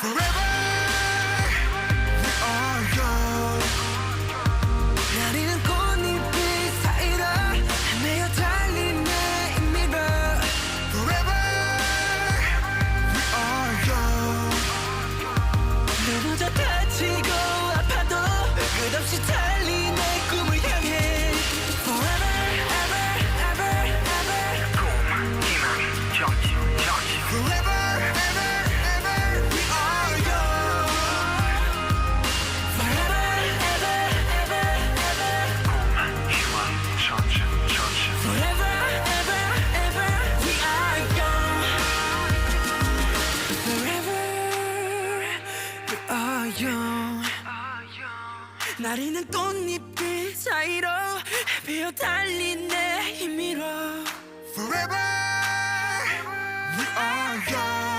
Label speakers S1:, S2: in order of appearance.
S1: Forever we are young. 나리는 꽃잎이 사이로 헤매어 달린 내 임미로. Forever we are young. 넘어져 다치고 아파도 끝없이 달린 내 꿈을 향해. Forever ever ever ever.
S2: 꿈, 희망, 전진.
S1: Forever ever ever we are young. Forever ever ever ever.
S2: 꿈, 희망, 전진.
S1: Forever ever ever we are young. Forever we are young. 나리는 꽃잎들 사이로 헤매어 달린 내 힘으로. Forever we are young.